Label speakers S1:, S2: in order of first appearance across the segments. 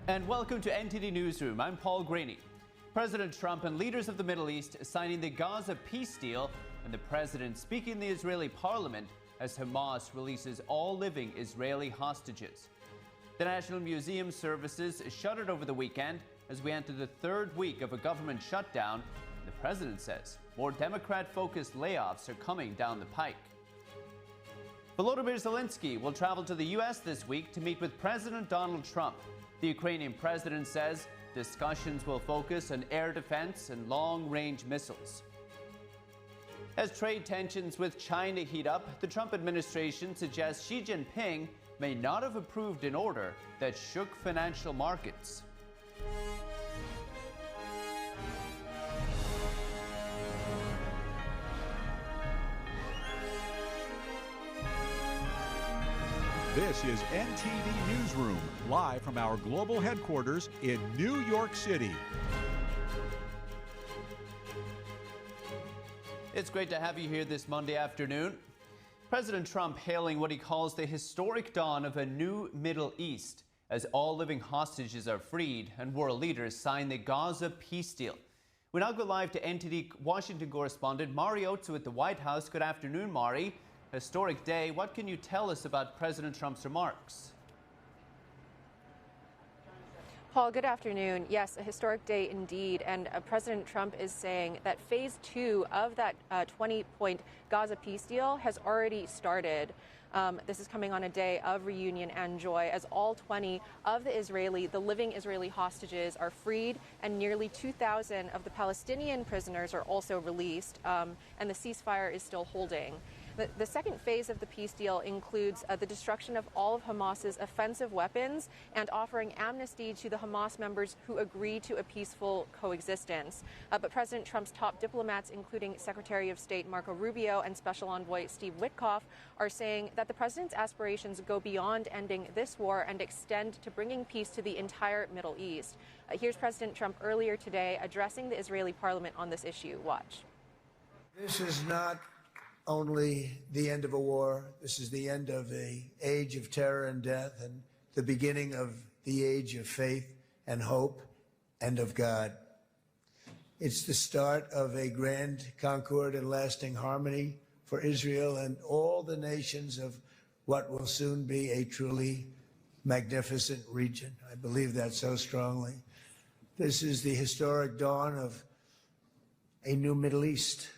S1: And welcome to NTD Newsroom. I'm Paul Graney. President Trump and leaders of the Middle East signing the Gaza peace deal, and the president speaking in the Israeli parliament as Hamas releases all living Israeli hostages. The National Museum services shuttered over the weekend as we enter the third week of a government shutdown. The president says more Democrat-focused layoffs are coming down the pike. Volodymyr Zelensky will travel to the U.S. this week to meet with President Donald Trump. The Ukrainian president says discussions will focus on air defense and long-range missiles. As trade tensions with China heat up, the Trump administration suggests Xi Jinping may not have approved an order that shook financial markets.
S2: This is NTD Newsroom, live from our global headquarters in New York City.
S1: It's great to have you here this Monday afternoon. President Trump hailing what he calls the historic dawn of a new Middle East as all living hostages are freed and world leaders sign the Gaza peace deal. We now go live to NTD Washington correspondent Mari Otsu at the White House. Good afternoon, Mari. Historic day. What can you tell us about President Trump's remarks?
S3: Paul, good afternoon. Yes, a historic day indeed. And President Trump is saying that phase 2 of that 20-point Gaza peace deal has already started. This is coming on a day of reunion and joy as all 20 of the living Israeli hostages are freed, and nearly 2,000 of the Palestinian prisoners are also released, and the ceasefire is still holding. The second phase of the peace deal includes the destruction of all of Hamas's offensive weapons and offering amnesty to the Hamas members who agree to a peaceful coexistence. But President Trump's top diplomats, including Secretary of State Marco Rubio and Special Envoy Steve Witkoff, are saying that the president's aspirations go beyond ending this war and extend to bringing peace to the entire Middle East. Here's President Trump earlier today addressing the Israeli parliament on this issue. Watch.
S4: This is not only the end of a war. This is the end of an age of terror and death and the beginning of the age of faith and hope and of God. It's the start of a grand concord and lasting harmony for Israel and all the nations of what will soon be a truly magnificent region. I believe that so strongly. This is the historic dawn of a new Middle East.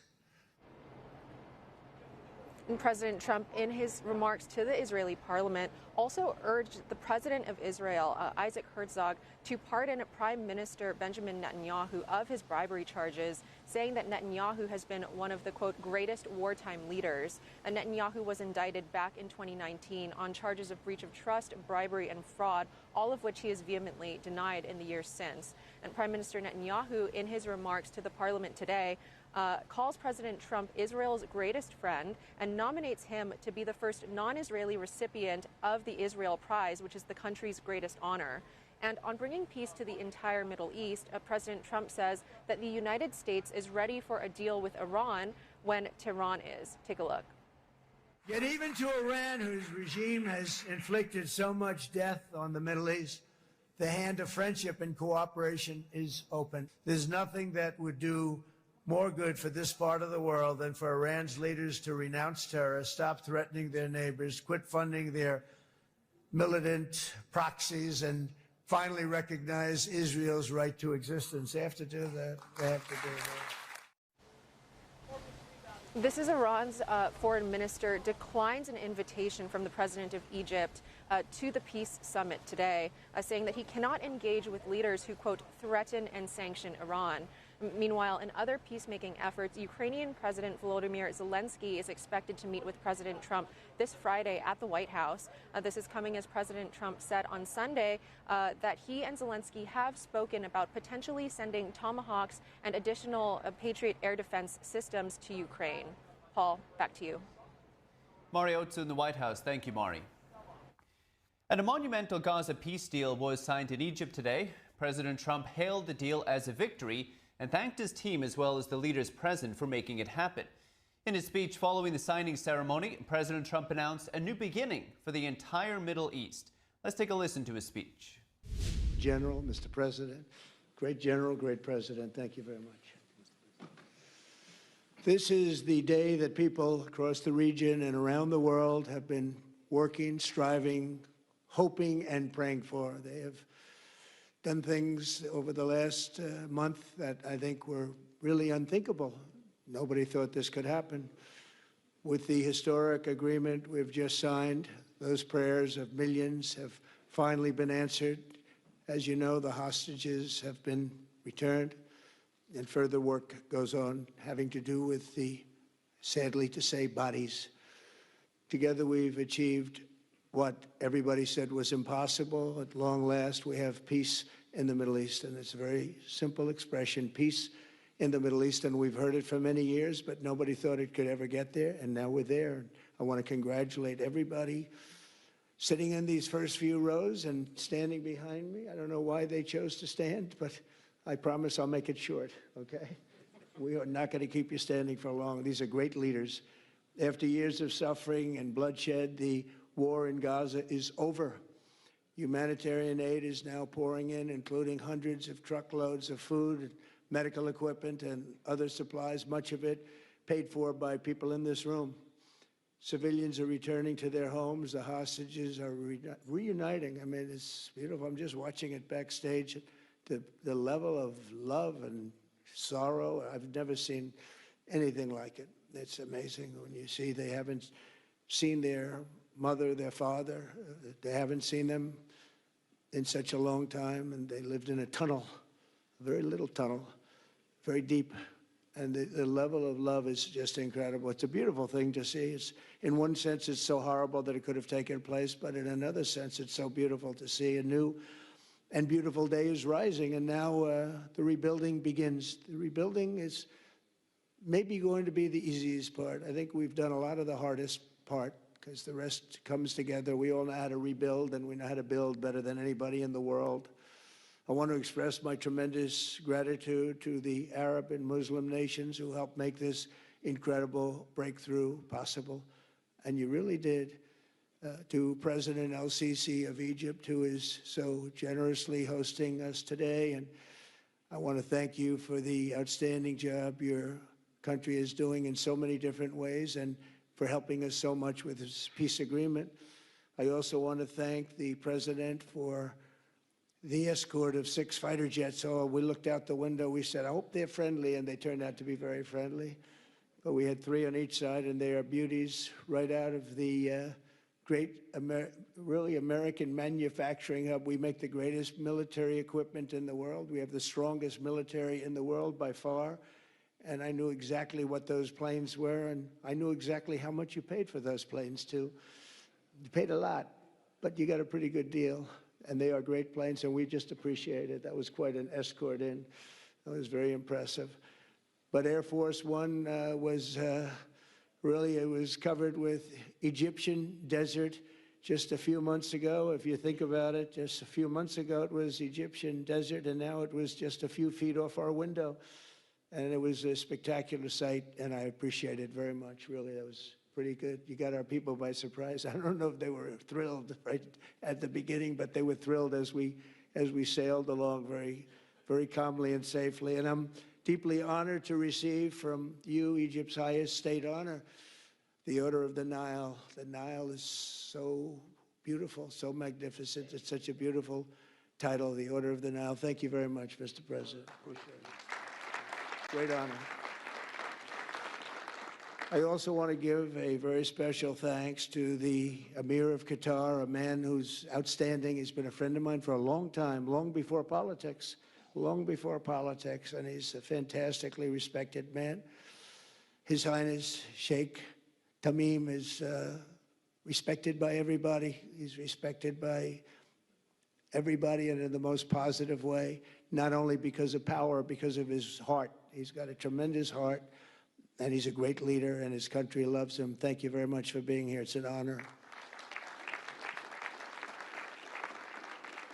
S3: And President Trump, in his remarks to the Israeli parliament, also urged the president of Israel, Isaac Herzog, to pardon Prime Minister Benjamin Netanyahu of his bribery charges, saying that Netanyahu has been one of the, quote, greatest wartime leaders. And Netanyahu was indicted back in 2019 on charges of breach of trust, bribery, and fraud, all of which he has vehemently denied in the years since. And Prime Minister Netanyahu, in his remarks to the parliament today, calls President Trump Israel's greatest friend and nominates him to be the first non-Israeli recipient of the Israel Prize, which is the country's greatest honor. And on bringing peace to the entire Middle East, President Trump says that the United States is ready for a deal with Iran when Tehran is. Take a look.
S4: Yet even to Iran, whose regime has inflicted so much death on the Middle East, the hand of friendship and cooperation is open. There's nothing that would do more good for this part of the world than for Iran's leaders to renounce terror, stop threatening their neighbors, quit funding their militant proxies, and finally recognize Israel's right to existence. They have to do that. They have to do that.
S3: This is Iran's foreign minister declines an invitation from the president of Egypt to the peace summit today, saying that he cannot engage with leaders who, quote, threaten and sanction Iran. Meanwhile, in other peacemaking efforts, Ukrainian President Volodymyr Zelensky is expected to meet with President Trump this Friday at the White House. This is coming as President Trump said on Sunday that he and Zelensky have spoken about potentially sending Tomahawks and additional Patriot air defense systems to Ukraine. Paul, back to you.
S1: Mari Otsu in the White House. Thank you, Mari. And a monumental Gaza peace deal was signed in Egypt today. President Trump hailed the deal as a victory and thanked his team as well as the leaders present for making it happen. In his speech following the signing ceremony, President Trump announced a new beginning for the entire Middle East. Let's take a listen to his speech.
S4: General, Mr. President, great General, great President, thank you very much. This is the day that people across the region and around the world have been working, striving, hoping, and praying for. They have done things over the last month that I think were really unthinkable. Nobody thought this could happen. With the historic agreement we've just signed, those prayers of millions have finally been answered. As you know, the hostages have been returned, and further work goes on having to do with the, sadly to say, bodies. Together we've achieved what everybody said was impossible. At long last, we have peace in the Middle East, and it's a very simple expression, peace in the Middle East, and we've heard it for many years, but nobody thought it could ever get there, and now we're there. I want to congratulate everybody sitting in these first few rows and standing behind me. I don't know why they chose to stand, but I promise I'll make it short, okay? We are not going to keep you standing for long. These are great leaders. After years of suffering and bloodshed, the war in Gaza is over. Humanitarian aid is now pouring in, including hundreds of truckloads of food, medical equipment, and other supplies, much of it paid for by people in this room. Civilians are returning to their homes. The hostages are reuniting. I mean, it's beautiful. I'm just watching it backstage. The level of love and sorrow, I've never seen anything like it. It's amazing when you see they haven't seen their mother, their father. They haven't seen them in such a long time, and they lived in a tunnel, a very little tunnel, very deep. And the level of love is just incredible. It's a beautiful thing to see. It's, in one sense, it's so horrible that it could have taken place, but in another sense, it's so beautiful to see a new and beautiful day is rising, and now the rebuilding begins. The rebuilding is maybe going to be the easiest part. I think we've done a lot of the hardest part because the rest comes together. We all know how to rebuild, and we know how to build better than anybody in the world. I want to express my tremendous gratitude to the Arab and Muslim nations who helped make this incredible breakthrough possible, and you really did. To President El-Sisi of Egypt, who is so generously hosting us today, and I want to thank you for the outstanding job your country is doing in so many different ways and for helping us so much with this peace agreement. I also want to thank the President for the escort of 6 fighter jets. So we looked out the window, we said, I hope they're friendly, and they turned out to be very friendly. But we had 3 on each side, and they are beauties right out of the great, really American manufacturing hub. We make the greatest military equipment in the world. We have the strongest military in the world by far. And I knew exactly what those planes were, and I knew exactly how much you paid for those planes, too. You paid a lot, but you got a pretty good deal. And they are great planes, and we just appreciate it. That was quite an escort in. That was very impressive. But Air Force One was really, it was covered with Egyptian desert just a few months ago. If you think about it, just a few months ago it was Egyptian desert, and now it was just a few feet off our window. And it was a spectacular sight, and I appreciate it very much. Really, that was pretty good. You got our people by surprise. I don't know if they were thrilled right at the beginning, but they were thrilled as we sailed along very, very calmly and safely. And I'm deeply honored to receive from you, Egypt's highest state honor, the Order of the Nile. The Nile is so beautiful, so magnificent. It's such a beautiful title, the Order of the Nile. Thank you very much, Mr. President. Appreciate it. Great honor. I also want to give a very special thanks to the Emir of Qatar, a man who's outstanding. He's been a friend of mine for a long time, long before politics, and he's a fantastically respected man. His Highness Sheikh Tamim is respected by everybody. He's respected by everybody, and in the most positive way, not only because of power, because of his heart. He's got a tremendous heart, and he's a great leader, and his country loves him. Thank you very much for being here. It's an honor.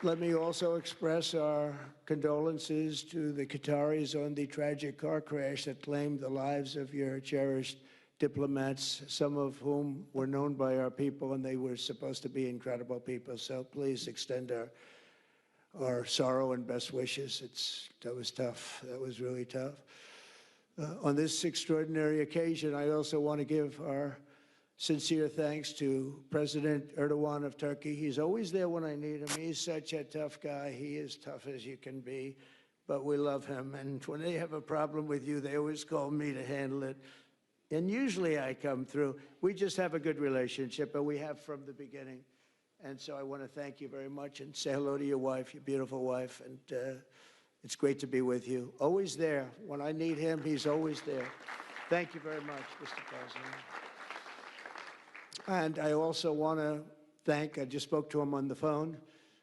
S4: Let me also express our condolences to the Qataris on the tragic car crash that claimed the lives of your cherished diplomats, some of whom were known by our people, and they were supposed to be incredible people. So please extend our sorrow and best wishes. That was tough. That was really tough. On this extraordinary occasion, I also want to give our sincere thanks to President Erdogan of Turkey. He's always there when I need him. He's such a tough guy. He is tough as you can be, but we love him. And when they have a problem with you, they always call me to handle it. And usually I come through. We just have a good relationship, and we have from the beginning. And so I want to thank you very much and say hello to your wife, your beautiful wife. And it's great to be with you. Always there. When I need him, he's always there. Thank you very much, Mr. President. And I also want to thank, I just spoke to him on the phone,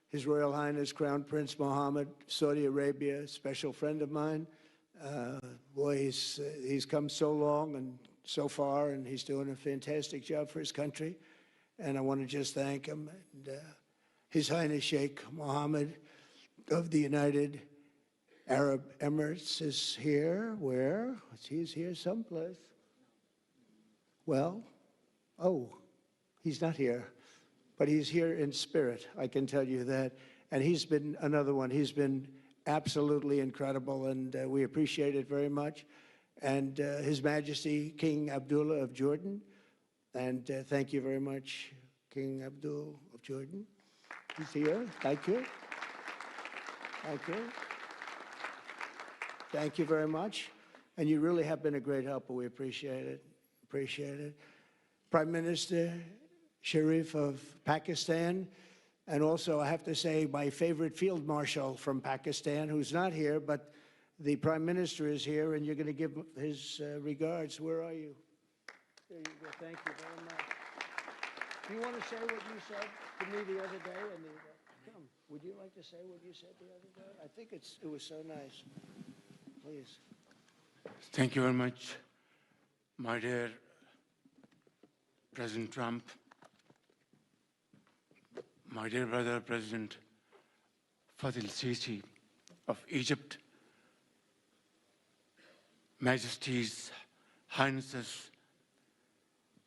S4: His Royal Highness Crown Prince Mohammed, Saudi Arabia, special friend of mine. Boy, he's come so long and so far, and he's doing a fantastic job for his country. And I want to just thank him. And, His Highness Sheikh Mohammed of the United Arab Emirates is here. Where? He's here someplace. Well, oh, he's not here, but he's here in spirit, I can tell you that. And he's been another one. He's been absolutely incredible, and we appreciate it very much. And His Majesty King Abdullah of Jordan, and thank you very much, King Abdul of Jordan. He's here. Thank you. Thank you. Thank you very much. And you really have been a great helper. We appreciate it. Appreciate it. Prime Minister Sharif of Pakistan, and also I have to say my favorite field marshal from Pakistan, who's not here, but the Prime Minister is here, and you're going to give his regards. Where are you? There you go. Thank you very much. Do you want to say what you said to me the other day? Come, would you like to say what you said the other day? I think it was so nice. Please.
S5: Thank you very much, my dear President Trump, my dear brother President Fadil Sisi of Egypt, Majesties, Highnesses,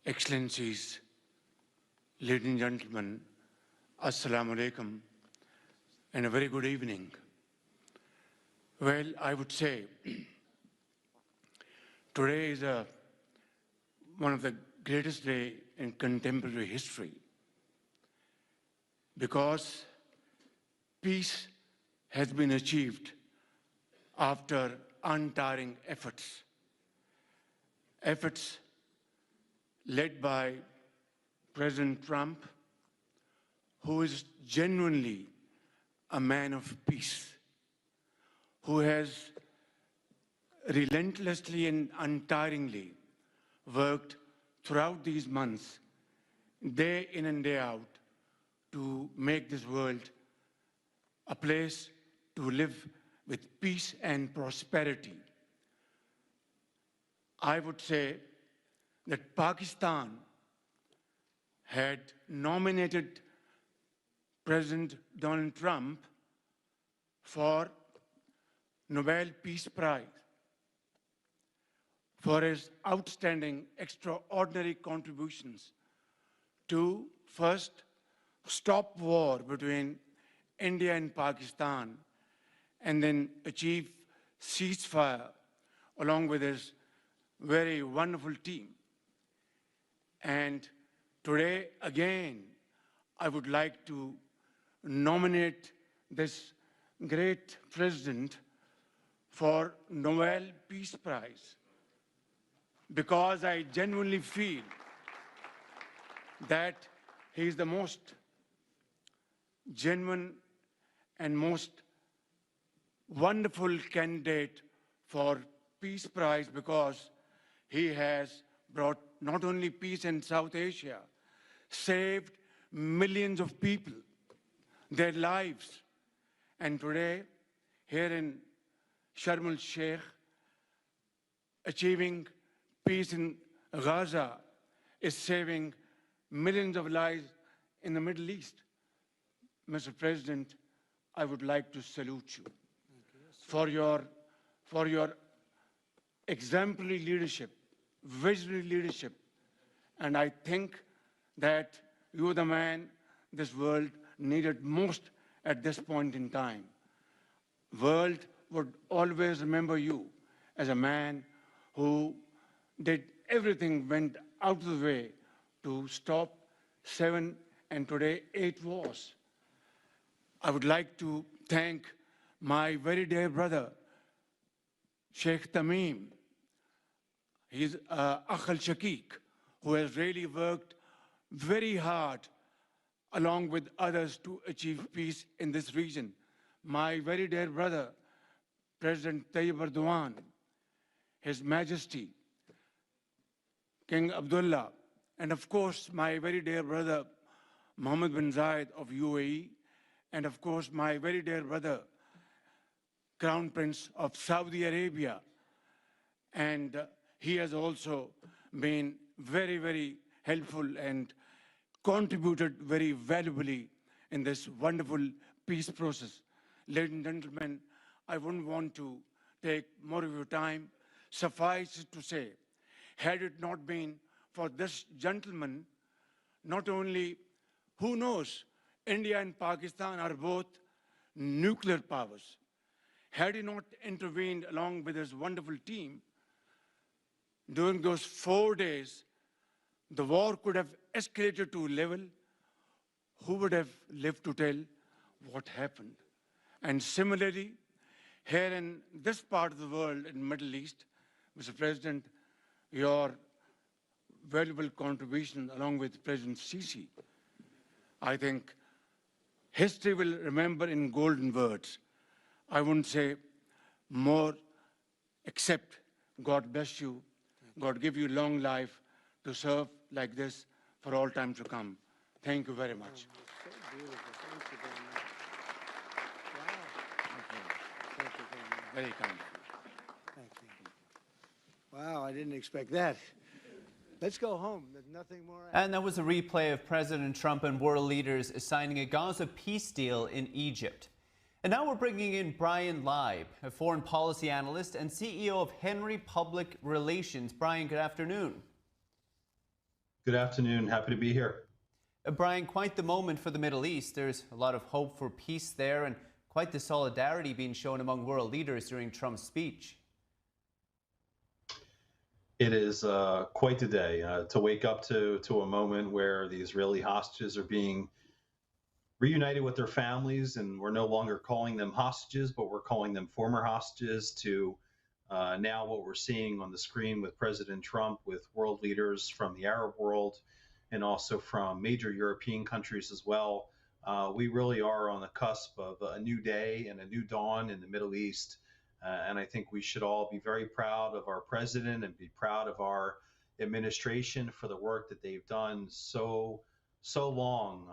S5: Excellencies, ladies and gentlemen, Assalamu alaikum, and a very good evening. Well, I would say today is one of the greatest days in contemporary history, because peace has been achieved after untiring efforts led by President Trump, who is genuinely a man of peace, who has relentlessly and untiringly worked throughout these months, day in and day out, to make this world a place to live with peace and prosperity. I would say that Pakistan had nominated President Donald Trump for Nobel Peace Prize for his outstanding, extraordinary contributions to first stop war between India and Pakistan, and then achieve ceasefire along with his very wonderful team. And today, again, I would like to nominate this great president for Nobel Peace Prize, because I genuinely feel that he is the most genuine and most wonderful candidate for Peace Prize, because he has brought not only peace in South Asia, saved millions of people, their lives. And today, here in Sharm el-Sheikh, achieving peace in Gaza is saving millions of lives in the Middle East. Mr. President, I would like to salute you for your exemplary leadership, visionary leadership. And I think that you're the man this world needed most at this point in time. World would always remember you as a man who did everything, went out of the way to stop 7 and today 8 wars. I would like to thank my very dear brother, Sheikh Tamim. He's Akh al-Shaqiq, who has really worked very hard along with others to achieve peace in this region. My very dear brother, President Tayyip Erdogan, His Majesty, King Abdullah, and of course, my very dear brother, Mohammed bin Zayed of UAE, and of course, my very dear brother, Crown Prince of Saudi Arabia. And he has also been very, very helpful and contributed very valuably in this wonderful peace process. Ladies and gentlemen, I wouldn't want to take more of your time. Suffice it to say, had it not been for this gentleman, not only, who knows, India and Pakistan are both nuclear powers. Had he not intervened along with his wonderful team, during those 4 days, the war could have escalated to a level. Who would have lived to tell what happened? And similarly, here in this part of the world, in the Middle East, Mr. President, your valuable contribution along with President Sisi, I think history will remember in golden words. I wouldn't say more, except God bless you, God give you long life to serve like this for all time to come. Thank you very much.
S4: So beautiful. Thank you very much. Wow. Thank you very much.
S5: Very kind.
S4: Thank you. Wow, I didn't expect that. Let's go home. There's nothing more.
S1: And that was a replay of President Trump and world leaders signing a Gaza peace deal in Egypt. And now we're bringing in Brian Leib, a foreign policy analyst and CEO of Henry Public Relations. Brian, good afternoon.
S6: Good afternoon. Happy to be here.
S1: Brian, quite the moment for the Middle East. There's a lot of hope for peace there and quite the solidarity being shown among world leaders during Trump's speech.
S6: It is quite a day to wake up to a moment where the Israeli hostages are being reunited with their families, and we're no longer calling them hostages, but we're calling them former hostages, to now what we're seeing on the screen with President Trump, with world leaders from the Arab world and also from major European countries as well. We really are on the cusp of a new day and a new dawn in the Middle East. And I think we should all be very proud of our president and be proud of our administration for the work that they've done so long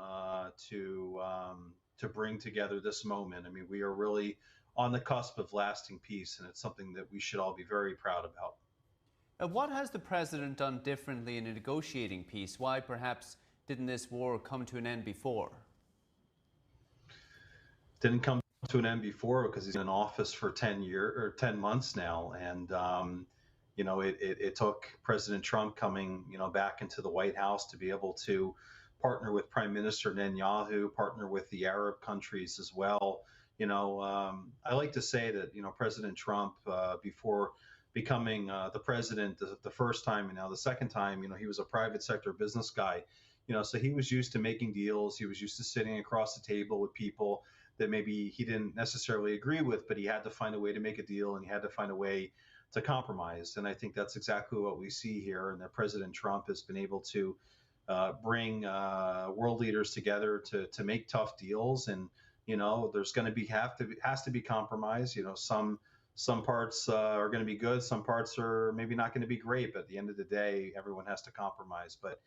S6: to bring together this moment. I mean, we are really on the cusp of lasting peace, and it's something that we should all be very proud about.
S1: What has the president done differently in negotiating peace? Why perhaps didn't this war come to an end before?
S6: Didn't come to an end before because he's in office for 10 months now, and you know, it took President Trump coming, you know, back into the White House to be able to partner with Prime Minister Netanyahu, partner with the Arab countries as well. You know, I like to say that, you know, President Trump, before becoming the president the first time and now the second time, you know, he was a private sector business guy, you know, so he was used to making deals. He was used to sitting across the table with people that maybe he didn't necessarily agree with, but he had to find a way to make a deal, and he had to find a way to compromise. And I think that's exactly what we see here, and that President Trump has been able to bring world leaders together to make tough deals. And, you know, there's going to be has to be compromise. You know, some parts are going to be good, some parts are maybe not going to be great, but at the end of the day, everyone has to compromise. But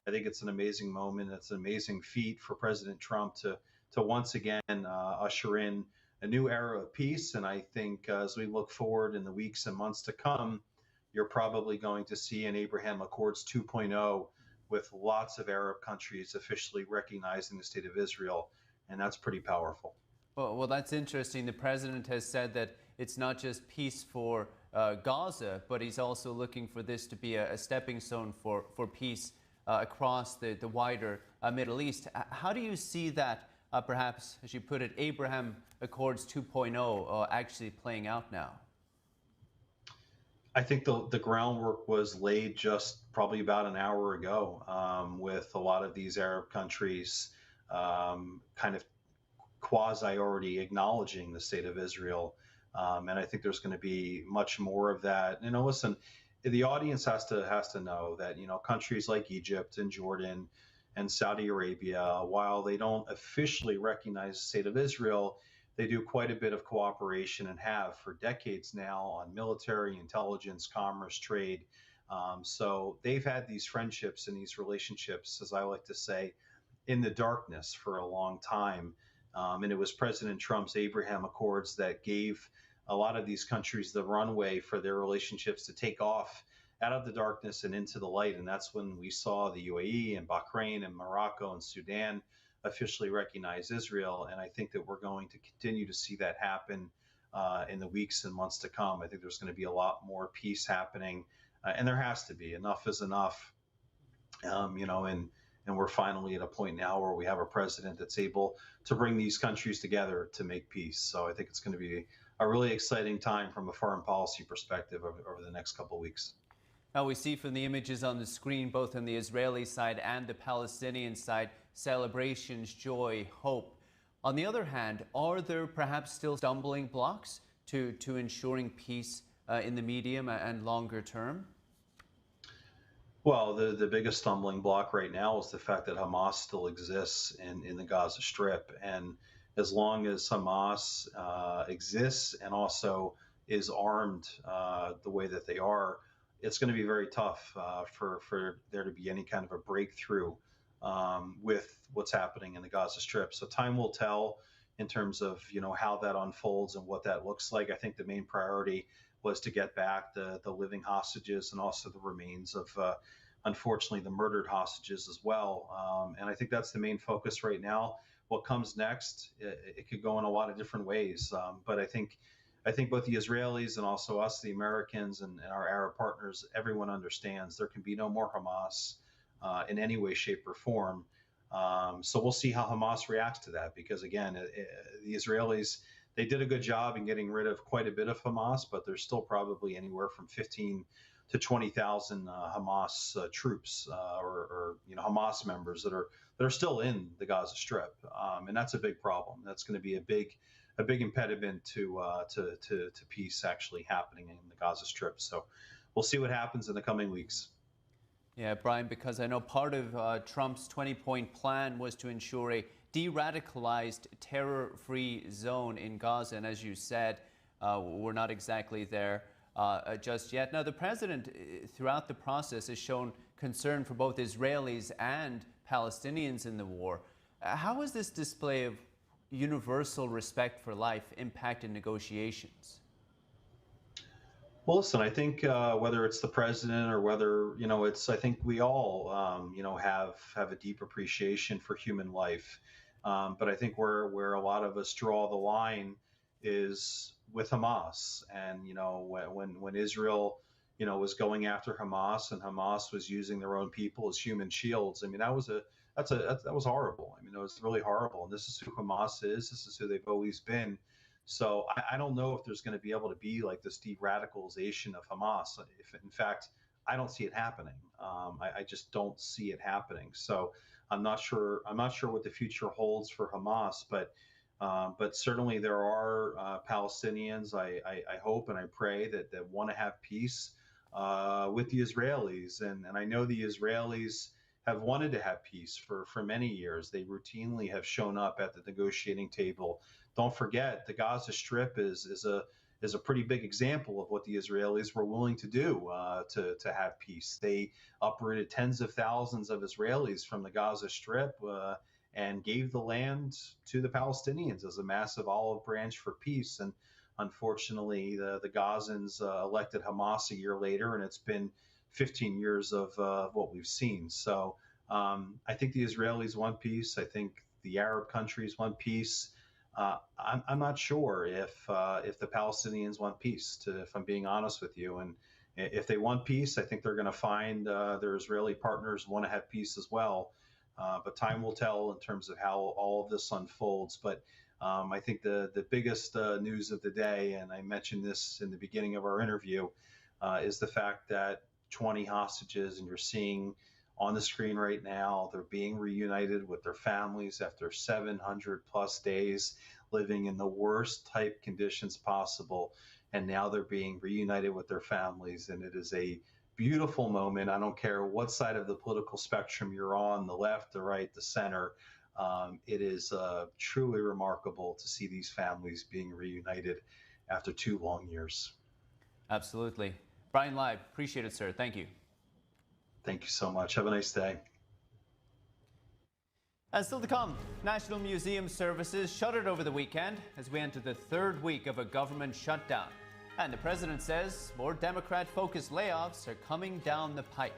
S6: I think it's an amazing moment. It's an amazing feat for President Trump to once again usher in a new era of peace. And I think as we look forward in the weeks and months to come, you're probably going to see an Abraham Accords 2.0 with lots of Arab countries officially recognizing the state of Israel. And that's pretty powerful.
S1: Well, that's interesting. The president has said that it's not just peace for Gaza, but he's also looking for this to be a stepping stone for peace across the wider Middle East. How do you see that perhaps, as you put it, Abraham Accords 2.0 actually playing out now?
S6: I think the groundwork was laid just probably about an hour ago, with a lot of these Arab countries kind of quasi already acknowledging the state of Israel. And I think there's going to be much more of that. You know, listen, the audience has to know that, you know, countries like Egypt and Jordan and Saudi Arabia, while they don't officially recognize the state of Israel, they do quite a bit of cooperation and have for decades now on military, intelligence, commerce, trade. So they've had these friendships and these relationships, as I like to say, in the darkness for a long time. And it was President Trump's Abraham Accords that gave a lot of these countries the runway for their relationships to take off out of the darkness and into the light. And that's when we saw the UAE and Bahrain and Morocco and Sudan officially recognize Israel. And I think that we're going to continue to see that happen in the weeks and months to come. I think there's going to be a lot more peace happening, and there has to be. Enough is enough, you know, and we're finally at a point now where we have a president that's able to bring these countries together to make peace. So I think it's going to be a really exciting time from a foreign policy perspective over the next couple of weeks.
S1: Now, we see from the images on the screen, both on the Israeli side and the Palestinian side, celebrations, joy, hope. On the other hand, are there perhaps still stumbling blocks to ensuring peace in the medium and longer term?
S6: Well, the biggest stumbling block right now is the fact that Hamas still exists in the Gaza Strip. And as long as Hamas exists and also is armed the way that they are, it's going to be very tough for there to be any kind of a breakthrough with what's happening in the Gaza Strip. So time will tell in terms of, you know, how that unfolds and what that looks like. I think the main priority was to get back the living hostages and also the remains of, unfortunately, the murdered hostages as well. And I think that's the main focus right now. What comes next, it could go in a lot of different ways. But I think both the Israelis and also us, the Americans and our Arab partners, everyone understands there can be no more Hamas in any way, shape, or form. So we'll see how Hamas reacts to that, because, again, the Israelis, they did a good job in getting rid of quite a bit of Hamas, but there's still probably anywhere from 15 to 20,000 Hamas troops or you know, Hamas members that are still in the Gaza Strip, and that's a big problem. That's going to be a big impediment to peace actually happening in the Gaza Strip. So we'll see what happens in the coming weeks.
S1: Yeah, Brian, because I know part of Trump's 20-point plan was to ensure a de-radicalized, terror-free zone in Gaza. And as you said, we're not exactly there just yet. Now, the president, throughout the process, has shown concern for both Israelis and Palestinians in the war. How has this display of universal respect for life impacted negotiations?
S6: Well, listen, I think whether it's the president or whether, you know, I think we all, you know, have a deep appreciation for human life. But I think where a lot of us draw the line is with Hamas. And, you know, when Israel, you know, was going after Hamas and Hamas was using their own people as human shields, I mean, that was horrible. I mean, it was really horrible. And this is who Hamas is. This is who they've always been. So I don't know if there's going to be able to be like this de-radicalization of Hamas. If, in fact, I don't see it happening. I just don't see it happening. So I'm not sure what the future holds for Hamas, but certainly there are Palestinians, I hope and I pray that want to have peace with the Israelis. And I know the Israelis have wanted to have peace for many years. They routinely have shown up at the negotiating table. Don't forget, the Gaza Strip is a pretty big example of what the Israelis were willing to do to have peace. They uprooted tens of thousands of Israelis from the Gaza Strip and gave the land to the Palestinians as a massive olive branch for peace. And unfortunately, the Gazans elected Hamas a year later, and it's been 15 years of what we've seen. So I think the Israelis want peace. I think the Arab countries want peace. I'm not sure if the Palestinians want peace, if I'm being honest with you. And if they want peace, I think they're going to find their Israeli partners want to have peace as well. But time will tell in terms of how all of this unfolds. But I think the biggest news of the day, and I mentioned this in the beginning of our interview, is the fact that 20 hostages, and you're seeing on the screen right now, they're being reunited with their families after 700 plus days living in the worst type conditions possible. And now they're being reunited with their families. And it is a beautiful moment. I don't care what side of the political spectrum you're on, the left, the right, the center. It is truly remarkable to see these families being reunited after 2 long years.
S1: Absolutely. Brian Lai, appreciate it, sir. Thank you.
S6: Thank you so much. Have a nice day.
S1: And still to come, National Museum services shuttered over the weekend as we enter the 3rd week of a government shutdown. And the president says more Democrat-focused layoffs are coming down the pike.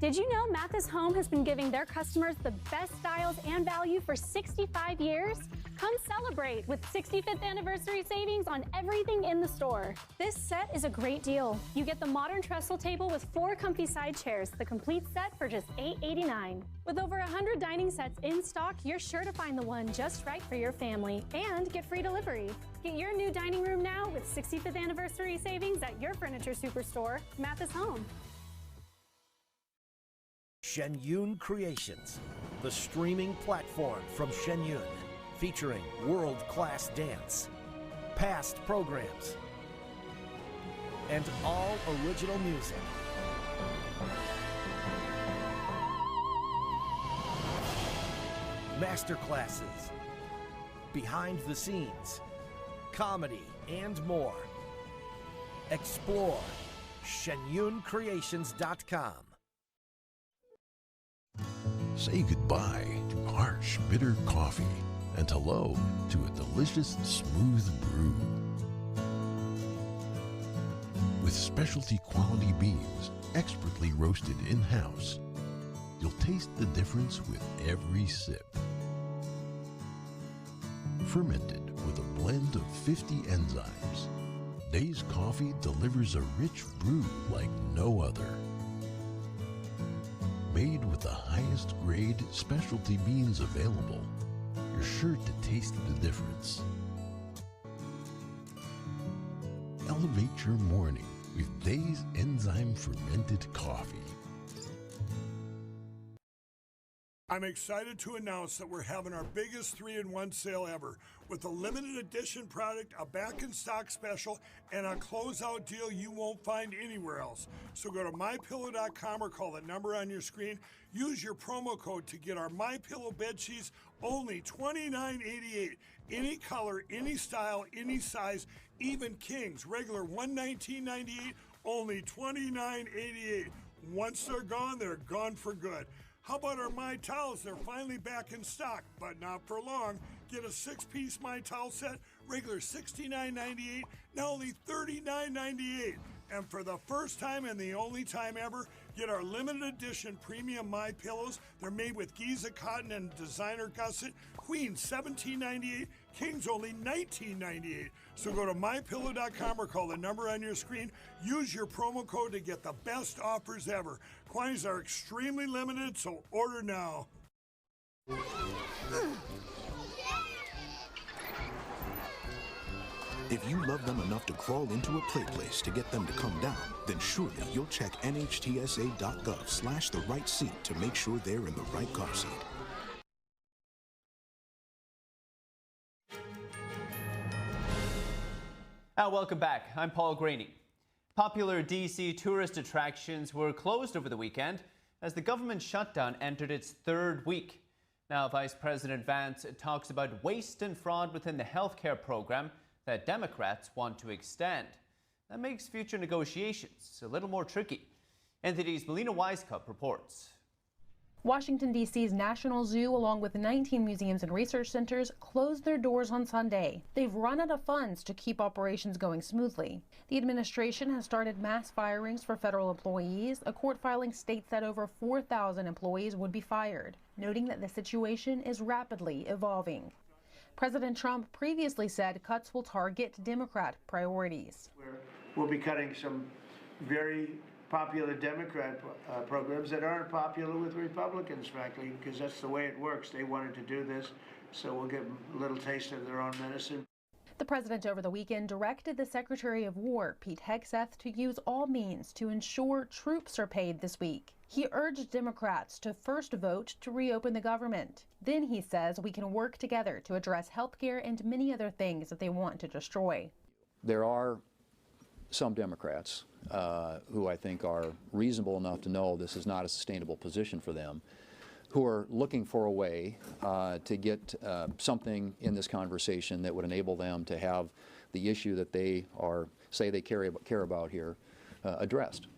S7: Did you know Mathis Home has been giving their customers the best styles and value for 65 years? Come celebrate with 65th anniversary savings on everything in the store. This set is a great deal. You get the modern trestle table with 4 comfy side chairs, the complete set for just $8.89. With over 100 dining sets in stock, you're sure to find the one just right for your family and get free delivery. Get your new dining room now with 65th anniversary savings at your furniture superstore, Mathis Home.
S8: Shenyun Creations, the streaming platform from Shenyun, featuring world-class dance, past programs, and all original music. Masterclasses, behind the scenes, comedy, and more. Explore shenyuncreations.com.
S9: Say goodbye to harsh, bitter coffee and hello to a delicious, smooth brew. With specialty quality beans, expertly roasted in-house, you'll taste the difference with every sip. Fermented with a blend of 50 enzymes, Days Coffee delivers a rich brew like no other. Made with the highest grade specialty beans available, you're sure to taste the difference. Elevate your morning with Days Enzyme Fermented Coffee.
S10: I'm excited to announce that we're having our biggest 3-in-1 sale ever with a limited edition product, a back-in-stock special, and a closeout deal you won't find anywhere else. So go to MyPillow.com or call the number on your screen. Use your promo code to get our MyPillow bed sheets only $29.88. Any color, any style, any size, even kings. Regular $119.98, only $29.88. Once they're gone for good. How about our My Towels? They're finally back in stock, but not for long. Get a 6-piece My Towel set, regular $69.98, now only $39.98. And for the first time and the only time ever, get our limited edition premium My Pillows. They're made with Giza cotton and designer gusset. Queens $17.98, Kings only $19.98. So go to MyPillow.com or call the number on your screen. Use your promo code to get the best offers ever. Quantities are extremely limited, so order now.
S11: If you love them enough to crawl into a play place to get them to come down, then surely you'll check nhtsa.gov/the right seat to make sure they're in the right car seat.
S1: Welcome back. I'm Paul Graney. Popular D.C. tourist attractions were closed over the weekend as the government shutdown entered its 3rd week. Now, Vice President Vance talks about waste and fraud within the healthcare program that Democrats want to extend. That makes future negotiations a little more tricky. NTD's Melina Weiskup reports.
S12: Washington, D.C.'s National Zoo, along with 19 museums and research centers, closed their doors on Sunday. They've run out of funds to keep operations going smoothly. The administration has started mass firings for federal employees. A court filing states that over 4,000 employees would be fired, noting that the situation is rapidly evolving. President Trump previously said cuts will target Democrat priorities.
S4: we'll be cutting some very popular Democrat programs that aren't popular with Republicans, frankly, because that's the way it works. They wanted to do this, so we'll give them a little taste of their own medicine.
S12: The president over the weekend directed the Secretary of War, Pete Hegseth, to use all means to ensure troops are paid this week. He urged Democrats to first vote to reopen the government. Then he says we can work together to address health care and many other things that they want to destroy.
S13: There are some Democrats who I think are reasonable enough to know this is not a sustainable position for them, who are looking for a way to get something in this conversation that would enable them to have the issue that they say they care about here addressed.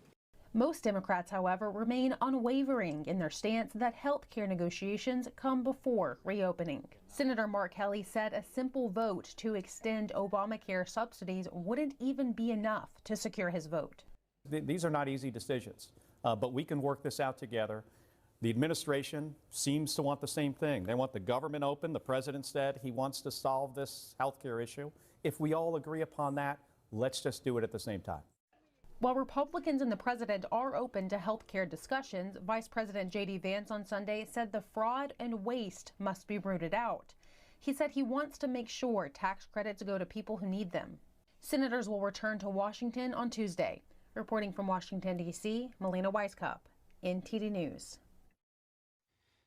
S12: Most Democrats, however, remain unwavering in their stance that health care negotiations come before reopening. Senator Mark Kelly said a simple vote to extend Obamacare subsidies wouldn't even be enough to secure his vote.
S14: These are not easy decisions, but we can work this out together. The administration seems to want the same thing. They want the government open. The president said he wants to solve this health care issue. If we all agree upon that, let's just do it at the same time.
S12: While Republicans and the president are open to health care discussions, Vice President J.D. Vance on Sunday said the fraud and waste must be rooted out. He said he wants to make sure tax credits go to people who need them. Senators will return to Washington on Tuesday. Reporting from Washington, D.C., Melina Weisskopf, NTD News.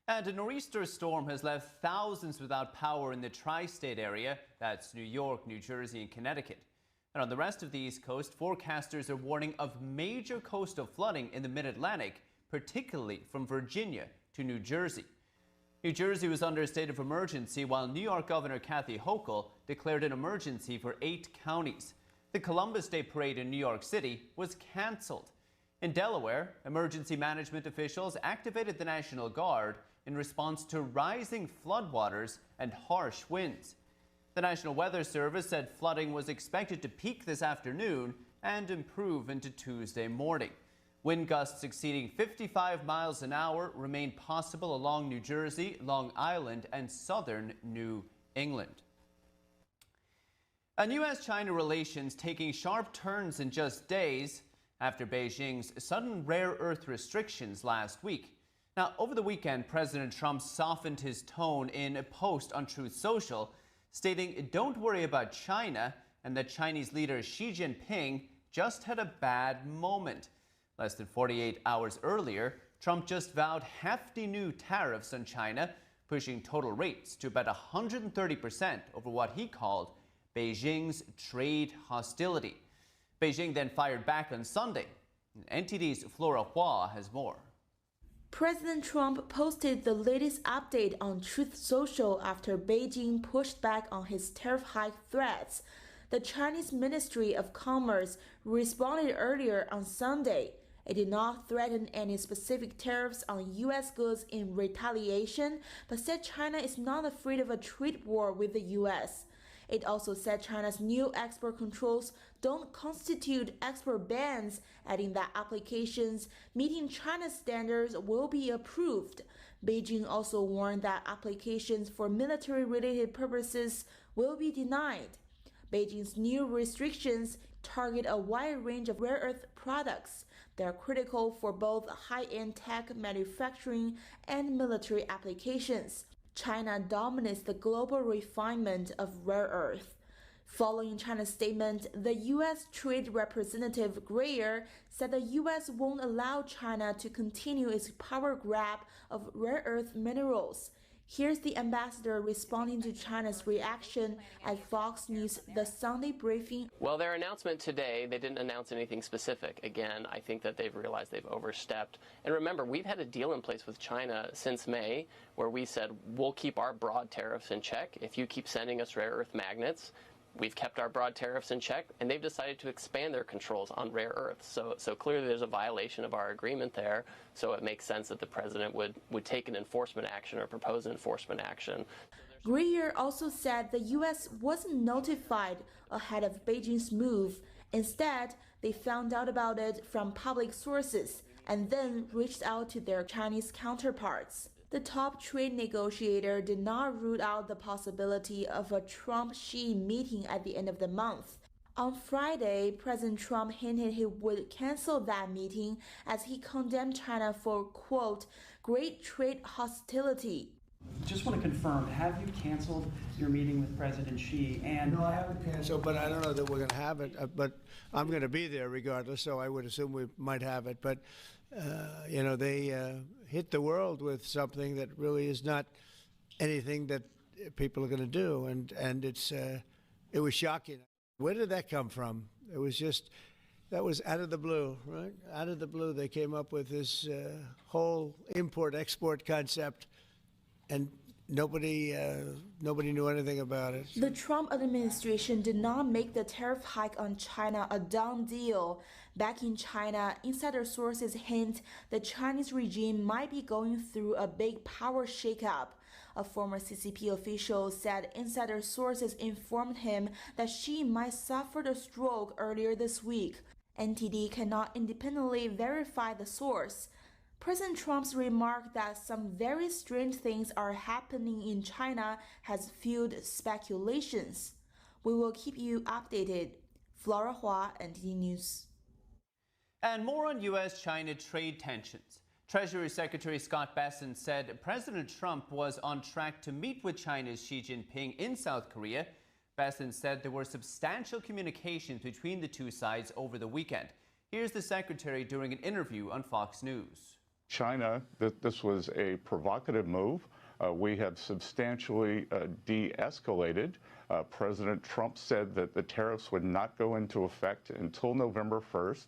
S1: And a nor'easter storm has left thousands without power in the tri-state area. That's New York, New Jersey, and Connecticut. And on the rest of the East Coast, forecasters are warning of major coastal flooding in the mid-Atlantic, particularly from Virginia to New Jersey. New Jersey was under a state of emergency, while New York Governor Kathy Hochul declared an emergency for 8 counties. The Columbus Day Parade in New York City was canceled. In Delaware, emergency management officials activated the National Guard in response to rising floodwaters and harsh winds. The National Weather Service said flooding was expected to peak this afternoon and improve into Tuesday morning. Wind gusts exceeding 55 miles an hour remain possible along New Jersey, Long Island, and southern New England. And U.S.-China relations taking sharp turns in just days after Beijing's sudden rare earth restrictions last week. Now, over the weekend, President Trump softened his tone in a post on Truth Social, stating, "Don't worry about China," and that Chinese leader Xi Jinping just had a bad moment. Less than 48 hours earlier, Trump just vowed hefty new tariffs on China, pushing total rates to about 130% over what he called Beijing's trade hostility. Beijing then fired back on Sunday. NTD's Flora Hua has more.
S15: President Trump posted the latest update on Truth Social after Beijing pushed back on his tariff hike threats. The Chinese Ministry of Commerce responded earlier on Sunday. It did not threaten any specific tariffs on U.S. goods in retaliation, but said China is not afraid of a trade war with the U.S. It also said China's new export controls don't constitute export bans, adding that applications meeting China's standards will be approved. Beijing also warned that applications for military-related purposes will be denied. Beijing's new restrictions target a wide range of rare earth products that are critical for both high-end tech manufacturing and military applications. China dominates the global refinement of rare earth. Following China's statement, the U.S. Trade Representative Greer said the U.S. won't allow China to continue its power grab of rare earth minerals. Here's the ambassador responding to China's reaction at Fox News' The Sunday Briefing.
S16: Well, their announcement today, they didn't announce anything specific. Again, I think that they've realized they've overstepped. And remember, we've had a deal in place with China since May where we said we'll keep our broad tariffs in check if you keep sending us rare earth magnets. We've kept our broad tariffs in check, and they've decided to expand their controls on rare earths. So clearly there's a violation of our agreement there, so it makes sense that the president would take an enforcement action or propose an enforcement action.
S15: Greer also said the U.S. wasn't notified ahead of Beijing's move. Instead, they found out about it from public sources and then reached out to their Chinese counterparts. The top trade negotiator did not rule out the possibility of a Trump-Xi meeting at the end of the month. On Friday, President Trump hinted he would cancel that meeting as he condemned China for, quote, great trade hostility.
S17: Just want to confirm, have you canceled your meeting with President Xi? And
S4: no, I haven't canceled, but I don't know that we're going to have it. But I'm going to be there regardless, so I would assume we might have it. But, you know, they hit the world with something that really is not anything that people are going to do. And it was shocking. Where did that come from? It was just, that was out of the blue, right? Out of the blue, they came up with this whole import-export concept, and nobody knew anything about it.
S15: The Trump administration did not make the tariff hike on China a done deal. Back in China, insider sources hint the Chinese regime might be going through a big power shakeup. A former CCP official said insider sources informed him that Xi might suffer a stroke earlier this week. NTD cannot independently verify the source. President Trump's remark that some very strange things are happening in China has fueled speculations. We will keep you updated. Flora Hua, NTD News.
S1: And more on U.S.-China trade tensions. Treasury Secretary Scott Bessent said President Trump was on track to meet with China's Xi Jinping in South Korea. Bessent said there were substantial communications between the two sides over the weekend. Here's the secretary during an interview on Fox News.
S18: China, this was a provocative move. We have substantially de-escalated. President Trump said that the tariffs would not go into effect until November 1st.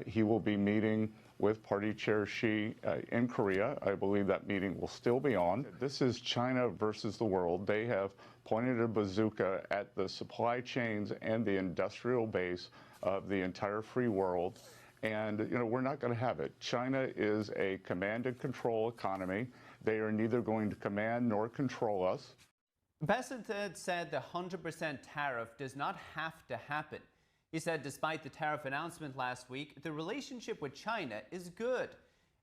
S18: He will be meeting with Party Chair Xi in Korea. I believe that meeting will still be on. This is China versus the world. They have pointed a bazooka at the supply chains and the industrial base of the entire free world. And, you know, we're not going to have it. China is a command and control economy. They are neither going to command nor control us.
S1: Bessent said the 100% tariff does not have to happen. He said despite the tariff announcement last week, the relationship with China is good.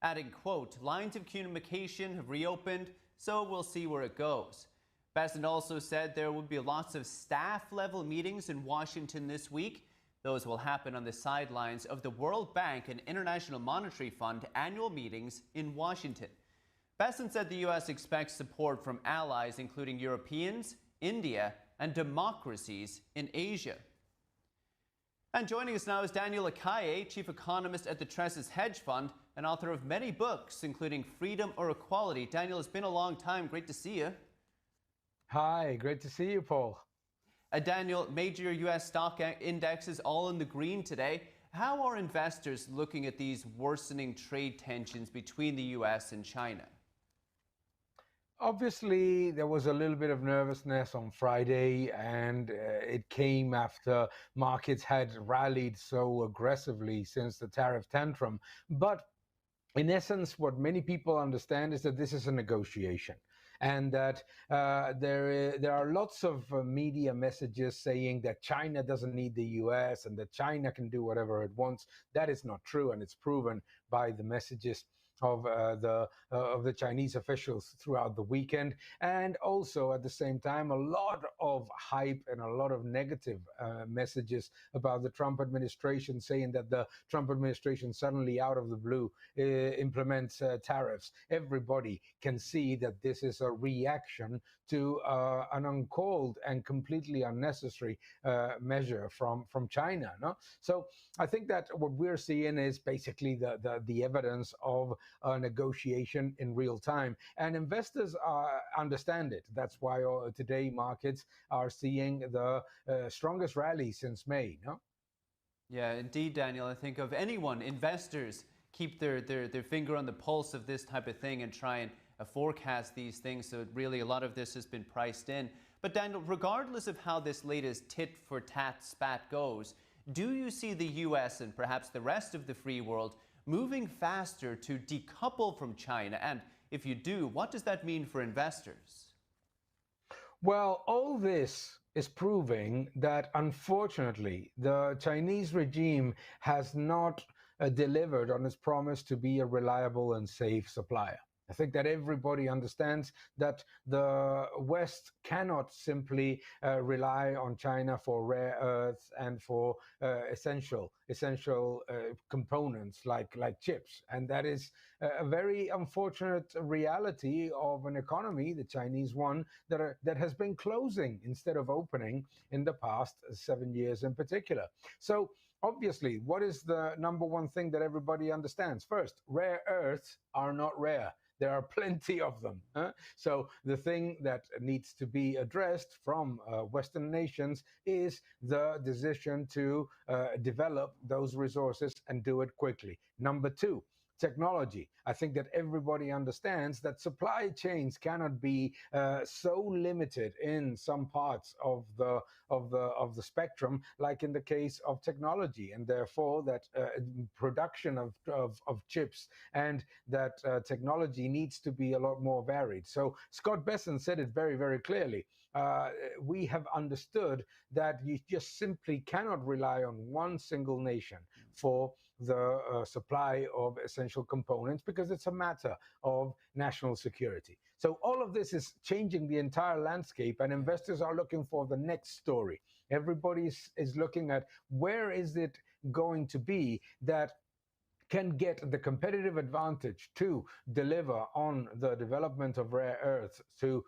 S1: Adding, quote, lines of communication have reopened, so we'll see where it goes. Bessent also said there will be lots of staff-level meetings in Washington this week. Those will happen on the sidelines of the World Bank and International Monetary Fund annual meetings in Washington. Bessent said the U.S. expects support from allies including Europeans, India, and democracies in Asia. And joining us now is Daniel Akaye, chief economist at the Tresses Hedge Fund and author of many books, including Freedom or Equality. Daniel, it's been a long time. Great to see you.
S19: Hi, great to see you, Paul.
S1: Daniel, major U.S. stock indexes all in the green today. How are investors looking at these worsening trade tensions between the U.S. and China?
S19: Obviously, there was a little bit of nervousness on Friday, and it came after markets had rallied so aggressively since the tariff tantrum. But in essence, what many people understand is that this is a negotiation, and that there are lots of media messages saying that China doesn't need the U.S. and that China can do whatever it wants. That is not true, and it's proven by the messages of the Chinese officials throughout the weekend, and also at the same time a lot of hype and a lot of negative messages about the Trump administration, saying that the Trump administration suddenly out of the blue implements tariffs. Everybody can see that this is a reaction to an uncalled and completely unnecessary measure from China. No? So I think that what we're seeing is basically the evidence of a negotiation in real time, and investors understand it. That's why today markets are seeing the strongest rally since May. No?
S1: Yeah, indeed, Daniel. I think of anyone, investors keep their finger on the pulse of this type of thing and try and forecast these things. So really a lot of this has been priced in. But Daniel, regardless of how this latest tit-for-tat spat goes, do you see the U.S. and perhaps the rest of the free world moving faster to decouple from China? And if you do, what does that mean for investors?
S19: Well, all this is proving that, unfortunately, the Chinese regime has not delivered on its promise to be a reliable and safe supplier. I think that everybody understands that the West cannot simply rely on China for rare earths and for essential components like chips. And that is a very unfortunate reality of an economy, the Chinese one, that has been closing instead of opening in the past 7 years in particular. So obviously, what is the number one thing that everybody understands? First, rare earths are not rare. There are plenty of them. So the thing that needs to be addressed from Western nations is the decision to develop those resources and do it quickly. Number two, technology. I think that everybody understands that supply chains cannot be so limited in some parts of the spectrum, like in the case of technology, and therefore that production of chips and that technology needs to be a lot more varied. So Scott Bessent said it very, very clearly. We have understood that you just simply cannot rely on one single nation for the supply of essential components, because it's a matter of national security. So all of this is changing the entire landscape, and investors are looking for the next story. Everybody is looking at where is it going to be that can get the competitive advantage to deliver on the development of rare earths, to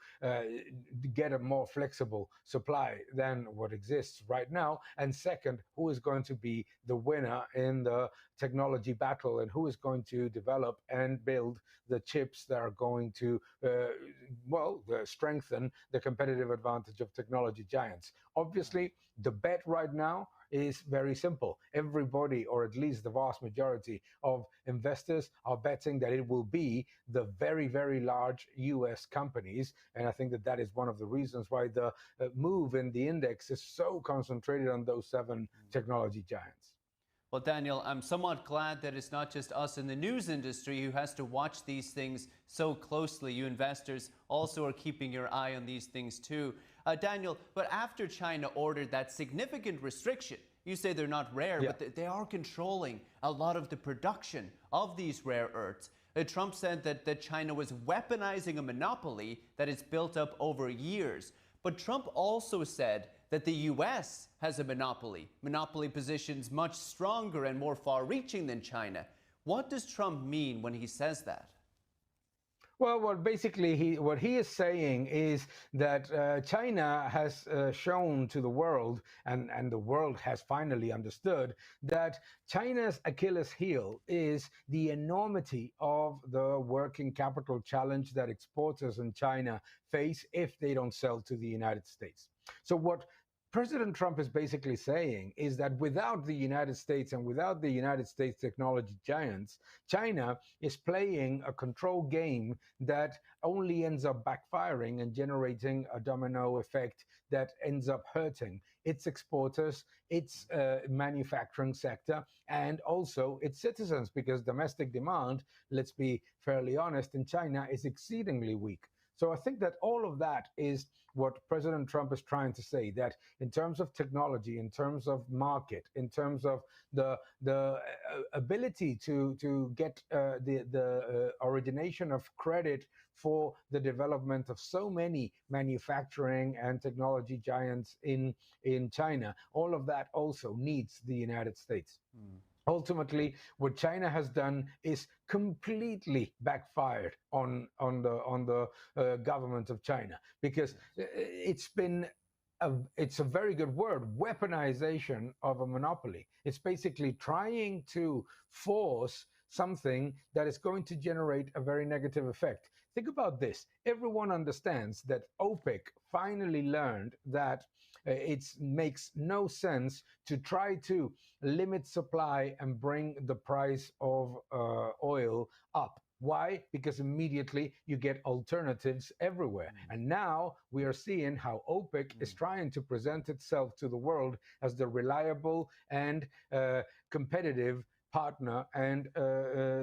S19: get a more flexible supply than what exists right now. And second, who is going to be the winner in the technology battle, and who is going to develop and build the chips that are going to, strengthen the competitive advantage of technology giants. Obviously, the bet right now is very simple. Everybody, or at least the vast majority of investors, are betting that it will be the very, very large US companies. And I think that that is one of the reasons why the move in the index is so concentrated on those 7 technology giants.
S1: Well, Daniel, I'm somewhat glad that it's not just us in the news industry who has to watch these things so closely. You investors also are keeping your eye on these things too. Daniel, but after China ordered that significant restriction, you say they're not rare, but they are controlling a lot of the production of these rare earths. Trump said that China was weaponizing a monopoly that it's built up over years. But Trump also said that the U.S. has a monopoly positions much stronger and more far-reaching than China. What does Trump mean when he says that?
S19: Well, what he is saying is that China has shown to the world, and the world has finally understood, that China's Achilles heel is the enormity of the working capital challenge that exporters in China face if they don't sell to the United States. So what President Trump is basically saying is that without the United States and without the United States technology giants, China is playing a control game that only ends up backfiring and generating a domino effect that ends up hurting its exporters, its manufacturing sector, and also its citizens, because domestic demand, let's be fairly honest, in China is exceedingly weak. So I think that all of that is what President Trump is trying to say, that in terms of technology, in terms of market, in terms of the ability to get the origination of credit for the development of so many manufacturing and technology giants in China, all of that also needs the United States. Ultimately, what China has done is completely backfired on the government of China, because it's a very good word, weaponization of a monopoly. It's basically trying to force something that is going to generate a very negative effect. Think about this. Everyone understands that OPEC finally learned that it makes no sense to try to limit supply and bring the price of oil up. Why? Because immediately you get alternatives everywhere. And now we are seeing how OPEC is trying to present itself to the world as the reliable and competitive partner and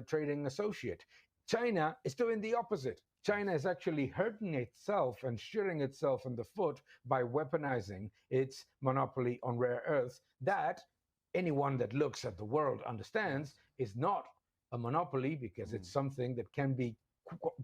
S19: trading associate. China is doing the opposite. China is actually hurting itself and shooting itself in the foot by weaponizing its monopoly on rare earths that anyone that looks at the world understands is not a monopoly, because it's something that can be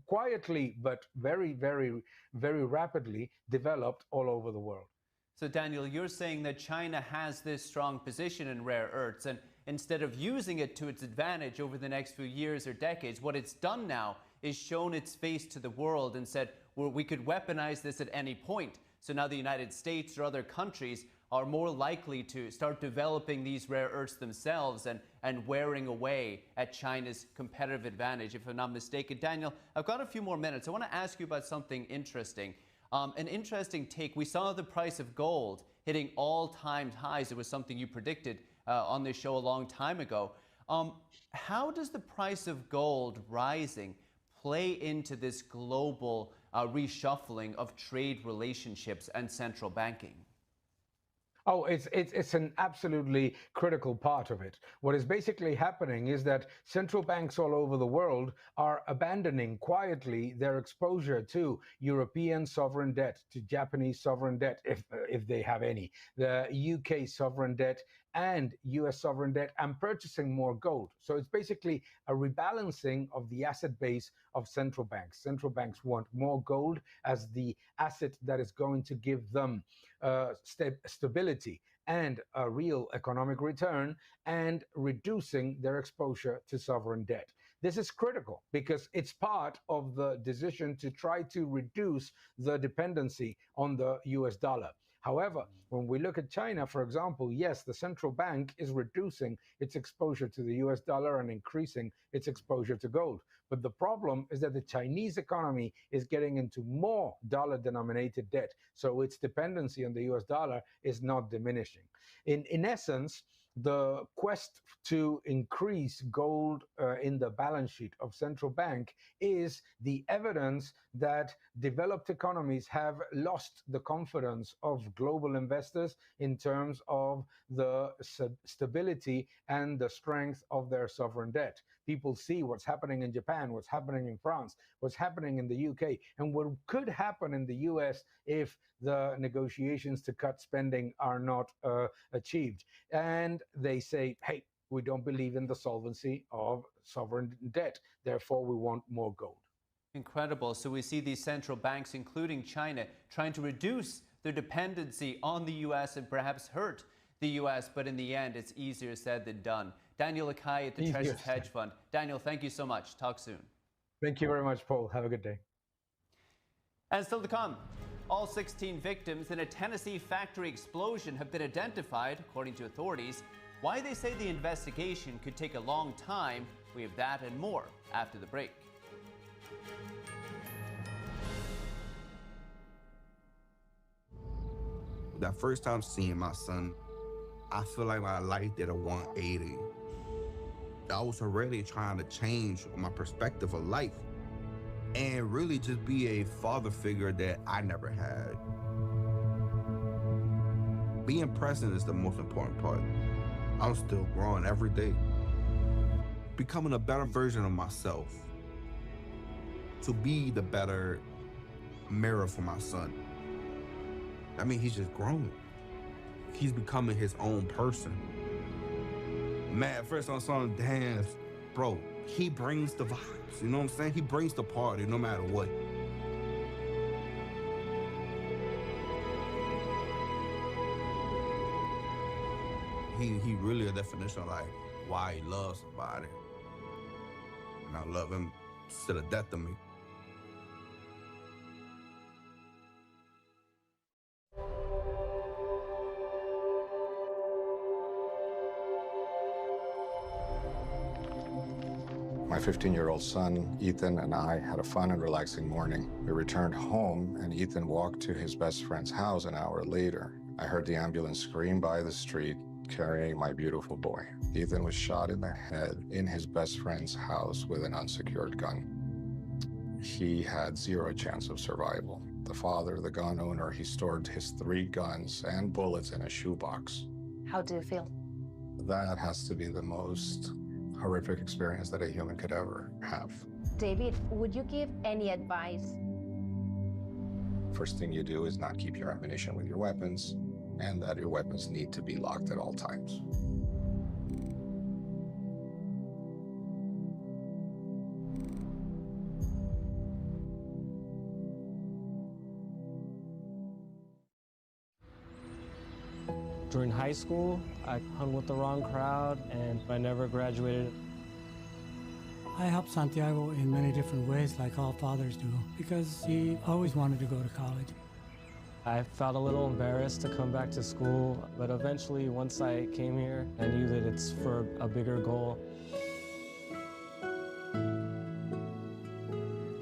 S19: quietly but very, very, very rapidly developed all over the world.
S1: So, Daniel, you're saying that China has this strong position in rare earths, and instead of using it to its advantage over the next few years or decades, what it's done now is shown its face to the world and said, well, we could weaponize this at any point. So now the United States or other countries are more likely to start developing these rare earths themselves and wearing away at China's competitive advantage, if I'm not mistaken. Daniel, I've got a few more minutes. I want to ask you about something interesting. An interesting take. We saw the price of gold hitting all-time highs. It was something you predicted on this show a long time ago. How does the price of gold rising play into this global reshuffling of trade relationships and central banking?
S19: Oh, it's an absolutely critical part of it. What is basically happening is that central banks all over the world are abandoning quietly their exposure to European sovereign debt, to Japanese sovereign debt, if they have any, the UK sovereign debt, and US sovereign debt, and purchasing more gold. So it's basically a rebalancing of the asset base of central banks. Central banks want more gold as the asset that is going to give them stability and a real economic return, and reducing their exposure to sovereign debt. This is critical because it's part of the decision to try to reduce the dependency on the US dollar. However, when we look at China, for example, yes, the central bank is reducing its exposure to the US dollar and increasing its exposure to gold. But the problem is that the Chinese economy is getting into more dollar-denominated debt, so its dependency on the US dollar is not diminishing. In essence, the quest to increase gold in the balance sheet of central bank is the evidence that developed economies have lost the confidence of global investors in terms of the stability and the strength of their sovereign debt. People see what's happening in Japan, what's happening in France, what's happening in the UK, and what could happen in the US if the negotiations to cut spending are not achieved. And they say, hey, we don't believe in the solvency of sovereign debt, therefore we want more gold.
S1: Incredible. So we see these central banks, including China, trying to reduce their dependency on the U.S. and perhaps hurt the U.S., but in the end, it's easier said than done. Daniel Akai at the Treasuries Hedge Fund. Daniel, thank you so much. Talk soon.
S19: Thank you very much, Paul. Have a good day.
S1: And still to come, all 16 victims in a Tennessee factory explosion have been identified, according to authorities. Why they say the investigation could take a long time, we have that and more after the break.
S20: That first time seeing my son, I feel like my life did a 180. I was already trying to change my perspective of life and really just be a father figure that I never had. Being present is the most important part. I'm still growing every day, becoming a better version of myself, to be the better mirror for my son. I mean, he's just growing. He's becoming his own person. Man, at first I saw him dance, bro, he brings the vibes, you know what I'm saying? He brings the party no matter what. He really a definition of like why he loves somebody. And I love him to the death of me.
S21: My 15-year-old son, Ethan, and I had a fun and relaxing morning. We returned home, and Ethan walked to his best friend's house an hour later. I heard the ambulance scream by the street, carrying my beautiful boy. Ethan was shot in the head in his best friend's house with an unsecured gun. He had zero chance of survival. The father, the gun owner, he stored his 3 guns and bullets in a shoebox.
S22: How do you feel?
S21: That has to be the most horrific experience that a human could ever have.
S22: David, would you give any advice?
S21: First thing you do is not keep your ammunition with your weapons, and that your weapons need to be locked at all times.
S2: During high school, I hung with the wrong crowd and I never graduated.
S3: I helped Santiago in many different ways, like all fathers do, because he always wanted to go to college.
S2: I felt a little embarrassed to come back to school, but eventually, once I came here, I knew that it's for a bigger goal.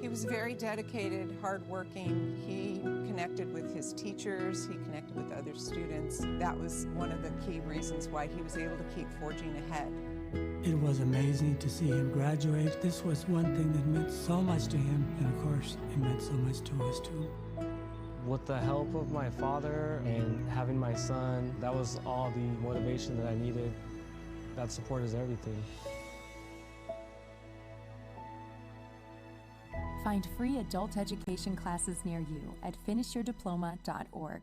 S23: He was very dedicated, hardworking. He connected with his teachers. He connected with other students. That was one of the key reasons why he was able to keep forging ahead.
S3: It was amazing to see him graduate. This was one thing that meant so much to him, and of course, it meant so much to us too.
S2: With the help of my father and having my son, that was all the motivation that I needed. That support is everything.
S24: Find free adult education classes near you at finishyourdiploma.org.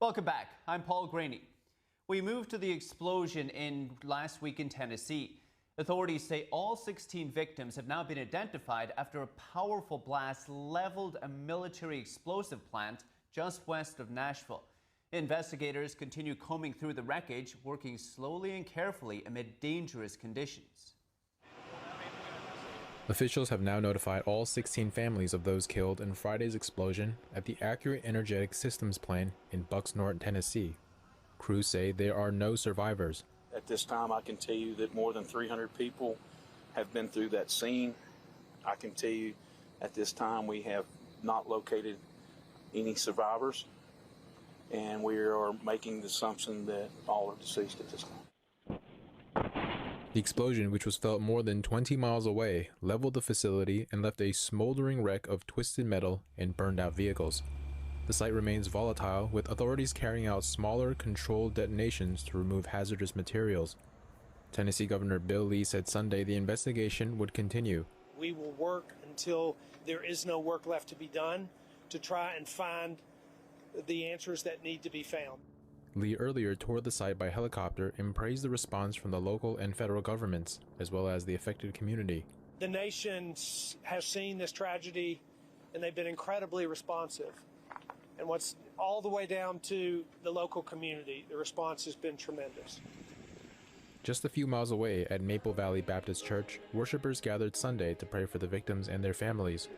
S1: Welcome back. I'm Paul Graney. We move to the explosion last week in Tennessee. Authorities say all 16 victims have now been identified after a powerful blast leveled a military explosive plant just west of Nashville. Investigators continue combing through the wreckage, working slowly and carefully amid dangerous conditions.
S25: Officials have now notified all 16 families of those killed in Friday's explosion at the Accurate Energetic Systems plant in Bucks North, Tennessee. Crews say there are no survivors.
S26: At this time, I can tell you that more than 300 people have been through that scene. I can tell you at this time we have not located any survivors, and we are making the assumption that all are deceased at this time.
S25: The explosion, which was felt more than 20 miles away, leveled the facility and left a smoldering wreck of twisted metal and burned out vehicles. The site remains volatile, with authorities carrying out smaller, controlled detonations to remove hazardous materials. Tennessee Governor Bill Lee said Sunday the investigation would continue.
S27: We will work until there is no work left to be done to try and find the answers that need to be found.
S25: Lee earlier toured the site by helicopter and praised the response from the local and federal governments, as well as the affected community.
S27: The nation has seen this tragedy, and they've been incredibly responsive. And what's all the way down to the local community, the response has been tremendous.
S25: Just a few miles away at Maple Valley Baptist Church, worshipers gathered Sunday to pray for the victims and their families.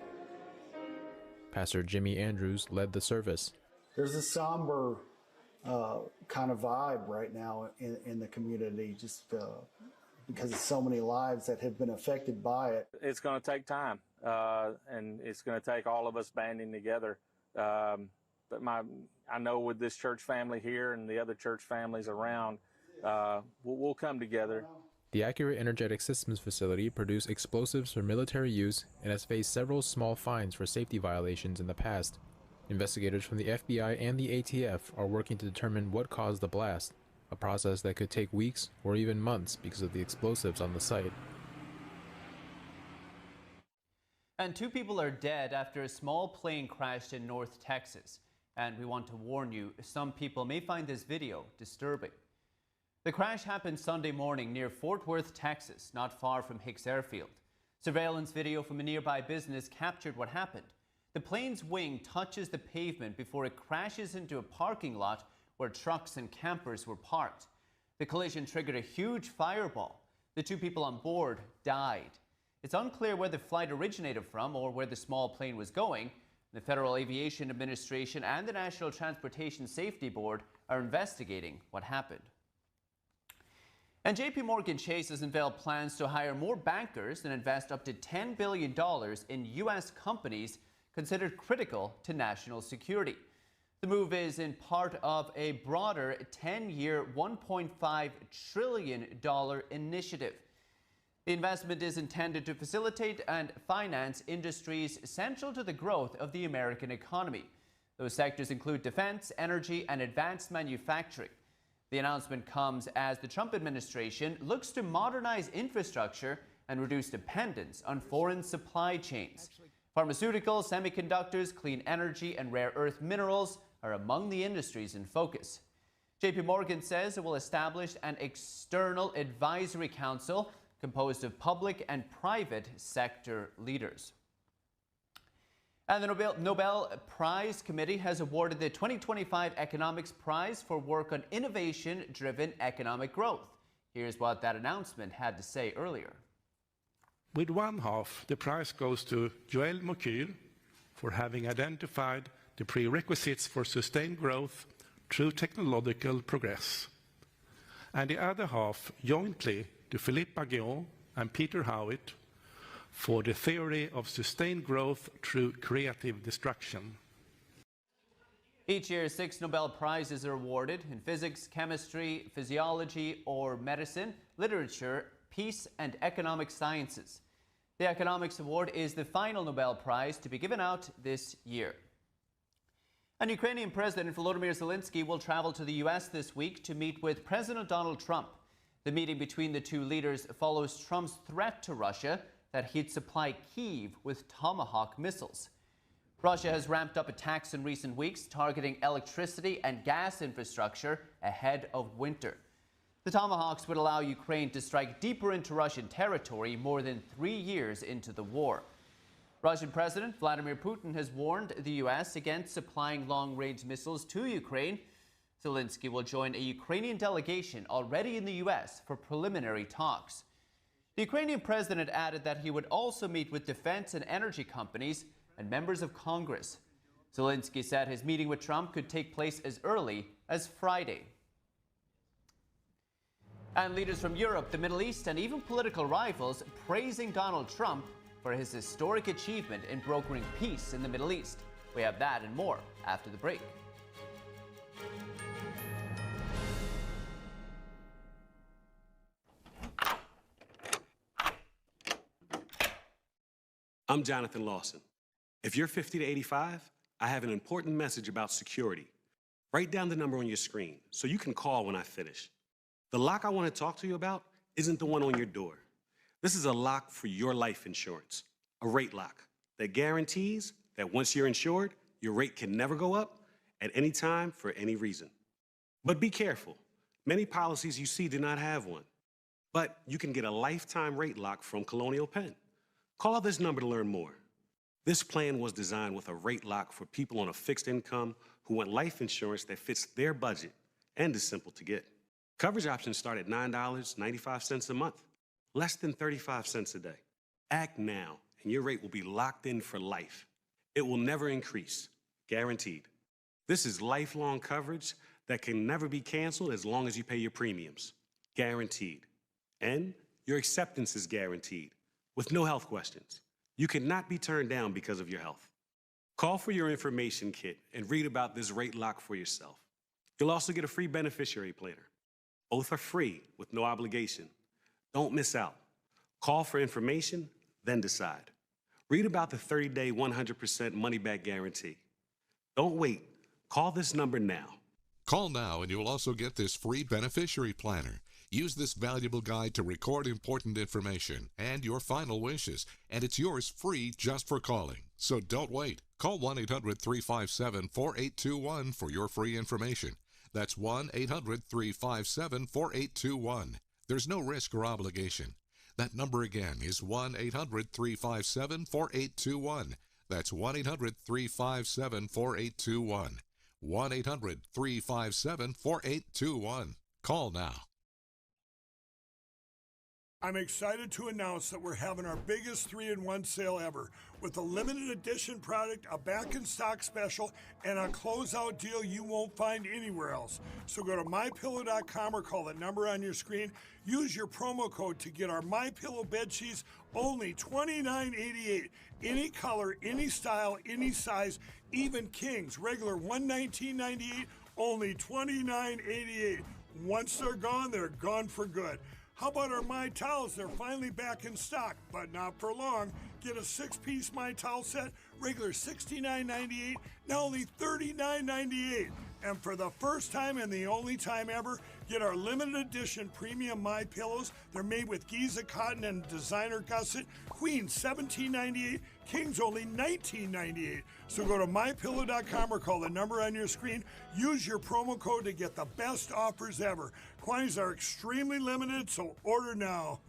S25: Pastor Jimmy Andrews led the service.
S28: There's a somber kind of vibe right now in the community, just because of so many lives that have been affected by it.
S26: It's going to take time, and it's going to take all of us banding together. But I know with this church family here and the other church families around, we'll come together.
S25: The Accurate Energetic Systems facility produced explosives for military use and has faced several small fines for safety violations in the past. Investigators from the FBI and the ATF are working to determine what caused the blast, a process that could take weeks or even months because of the explosives on the site.
S1: And 2 people are dead after a small plane crashed in North Texas. And we want to warn you, some people may find this video disturbing. The crash happened Sunday morning near Fort Worth, Texas, not far from Hicks Airfield. Surveillance video from a nearby business captured what happened. The plane's wing touches the pavement before it crashes into a parking lot where trucks and campers were parked. The collision triggered a huge fireball. The 2 people on board died. It's unclear where the flight originated from or where the small plane was going. The Federal Aviation Administration and the National Transportation Safety Board are investigating what happened. And JP Morgan Chase has unveiled plans to hire more bankers and invest up to $10 billion in U.S. companies considered critical to national security. The move is in part of a broader 10-year, $1.5 trillion initiative. The investment is intended to facilitate and finance industries central to the growth of the American economy. Those sectors include defense, energy, and advanced manufacturing. The announcement comes as the Trump administration looks to modernize infrastructure and reduce dependence on foreign supply chains. Pharmaceuticals, semiconductors, clean energy, and rare earth minerals are among the industries in focus. JP Morgan says it will establish an external advisory council composed of public and private sector leaders. And the Nobel Prize Committee has awarded the 2025 Economics Prize for work on innovation-driven economic growth. Here's what that announcement had to say earlier.
S5: With one half, the prize goes to Joël Moncure for having identified the prerequisites for sustained growth through technological progress. And the other half, jointly, to Philippe Baguion and Peter Howitt for the theory of sustained growth through creative destruction.
S1: Each year, 6 Nobel Prizes are awarded in physics, chemistry, physiology, or medicine, literature, peace, and economic sciences. The Economics Award is the final Nobel Prize to be given out this year. And Ukrainian President Volodymyr Zelensky will travel to the U.S. this week to meet with President Donald Trump. The meeting between the two leaders follows Trump's threat to Russia that he'd supply Kyiv with Tomahawk missiles. Russia has ramped up attacks in recent weeks, targeting electricity and gas infrastructure ahead of winter. The Tomahawks would allow Ukraine to strike deeper into Russian territory more than 3 years into the war. Russian President Vladimir Putin has warned the U.S. against supplying long-range missiles to Ukraine. Zelensky will join a Ukrainian delegation already in the U.S. for preliminary talks. The Ukrainian president added that he would also meet with defense and energy companies and members of Congress. Zelensky said his meeting with Trump could take place as early as Friday. And leaders from Europe, the Middle East, and even political rivals praising Donald Trump for his historic achievement in brokering peace in the Middle East. We have that and more after the break.
S6: I'm Jonathan Lawson. If you're 50 to 85, I have an important message about security. Write down the number on your screen so you can call when I finish. The lock I want to talk to you about isn't the one on your door. This is a lock for your life insurance, a rate lock that guarantees that once you're insured, your rate can never go up at any time for any reason. But be careful. Many policies you see do not have one. But you can get a lifetime rate lock from Colonial Penn. Call this number to learn more. This plan was designed with a rate lock for people on a fixed income who want life insurance that fits their budget and is simple to get. Coverage options start at $9.95 a month, less than 35 cents a day. Act now, and your rate will be locked in for life. It will never increase, guaranteed. This is lifelong coverage that can never be canceled as long as you pay your premiums, guaranteed. And your acceptance is guaranteed, with no health questions. You cannot be turned down because of your health. Call for your information kit and read about this rate lock for yourself. You'll also get a free beneficiary planner. Both are free with no obligation. Don't miss out. Call for information, then decide. Read about the 30-day 100% money-back guarantee. Don't wait. Call this number now.
S7: Call now and you'll also get this free beneficiary planner. Use this valuable guide to record important information and your final wishes, and it's yours free just for calling. So don't wait. Call 1-800-357-4821 for your free information. That's 1-800-357-4821. There's no risk or obligation. That number again is 1-800-357-4821. That's 1-800-357-4821. 1-800-357-4821. Call now.
S8: I'm excited to announce that we're having our biggest 3-in-1 sale ever with a limited edition product, a back-in-stock special, and a closeout deal you won't find anywhere else. So go to MyPillow.com or call the number on your screen. Use your promo code to get our MyPillow bed sheets, only $29.88. Any color, any style, any size, even kings. Regular $119.98, only $29.88. Once they're gone for good. How about our My Towels? They're finally back in stock, but not for long. Get a 6-piece My Towel set, regular $69.98, now only $39.98. And for the first time and the only time ever, get our limited edition premium My Pillows. They're made with Giza cotton and designer gusset. Queen $17.98, Kings only $19.98. So go to MyPillow.com or call the number on your screen. Use your promo code to get the best offers ever. Quantities are extremely limited, so order now.